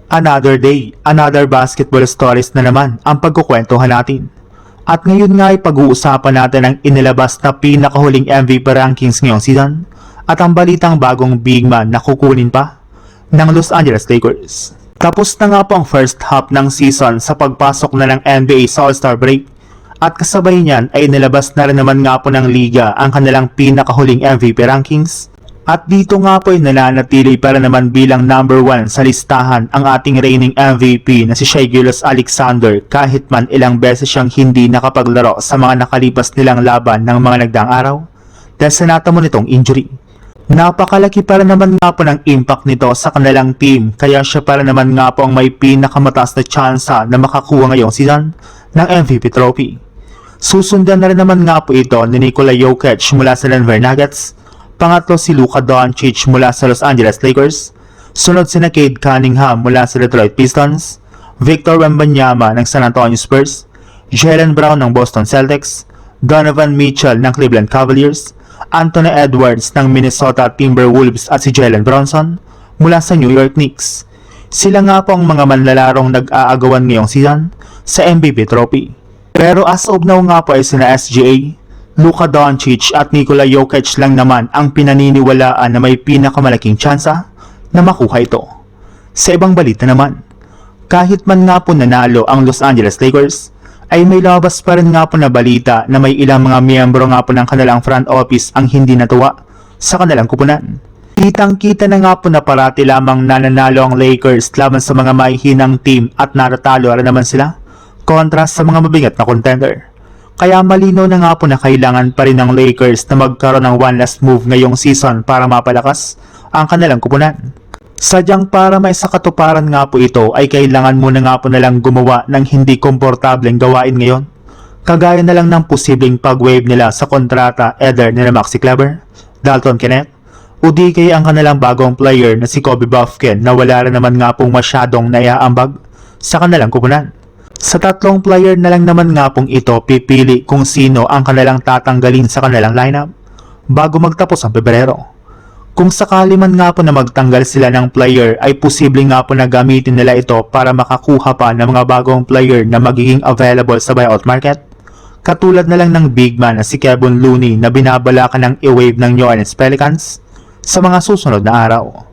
Another day, another basketball stories na naman ang pagkukwentuhan natin. At ngayon nga ay pag-uusapan natin ang inilabas na pinakahuling MVP rankings ngayong season at ang balitang bagong big man na kukunin pa ng Los Angeles Lakers. Tapos na nga po ang first half ng season sa pagpasok na ng NBA sa All-Star break at kasabay niyan ay inilabas na rin naman nga po ng liga ang kanilang pinakahuling MVP rankings. At dito nga po ay nananatili para naman bilang number 1 sa listahan ang ating reigning MVP na si Shai Gilgeous-Alexander kahit man ilang beses siyang hindi nakapaglaro sa mga nakalipas nilang laban ng mga nagdaang araw dahil sa natamo nitong injury. Napakalaki para naman nga po ng impact nito sa kanilang team kaya siya para naman nga po ang may pinakamataas na tsansa na makakuha ngayong season ng MVP trophy. Susundan na rin naman nga po ito ni Nikola Jokic mula sa Denver Nuggets. Pangatlo si Luka Doncic mula sa Los Angeles Lakers. Sunod si Cade Cunningham mula sa Detroit Pistons. Victor Wembanyama ng San Antonio Spurs. Jaylen Brown ng Boston Celtics. Donovan Mitchell ng Cleveland Cavaliers. Anthony Edwards ng Minnesota Timberwolves at si Jalen Brunson mula sa New York Knicks. Sila nga po ang mga manlalarong nag-aagawan ngayong season sa MVP trophy. Pero as of now nga po ay sina SGA, Luka Doncic at Nikola Jokic lang naman ang pinaniniwalaan na may pinakamalaking tsansa na makuha ito. Sa ibang balita naman, kahit man nga po nanalo ang Los Angeles Lakers, ay may labas pa rin nga po na balita na may ilang mga miyembro nga po ng kanilang front office ang hindi natuwa sa kanilang kupunan. Kitang-kita na nga po na parati lamang nananalo ang Lakers laban sa mga mahihinang team at natatalo rin naman sila kontra sa mga mabigat na contender. Kaya malinaw na nga po na kailangan pa rin ng Lakers na magkaroon ng one last move ngayong season para mapalakas ang kanilang kupunan. Sadyang para may sakatuparan nga po ito ay kailangan muna nga po nalang gumawa ng hindi komportableng gawain ngayon. Kagaya na lang ng posibleng pag-waive nila sa kontrata either nila Maxi Kleber, Dalton Knecht, o di kaya ang kanilang bagong player na si Kobe Bufkin na wala rin naman nga pong masyadong naiaambag sa kanilang kupunan. Sa tatlong player na lang naman nga pong ito pipili kung sino ang kanilang tatanggalin sa kanilang lineup bago magtapos ang Pebrero. Kung sakali man nga po na magtanggal sila ng player ay posible nga po na gamitin nila ito para makakuha pa ng mga bagong player na magiging available sa buyout market. Katulad na lang ng big man na si Kevin Looney na binabalakan ng i-wave ng New Orleans Pelicans sa mga susunod na araw.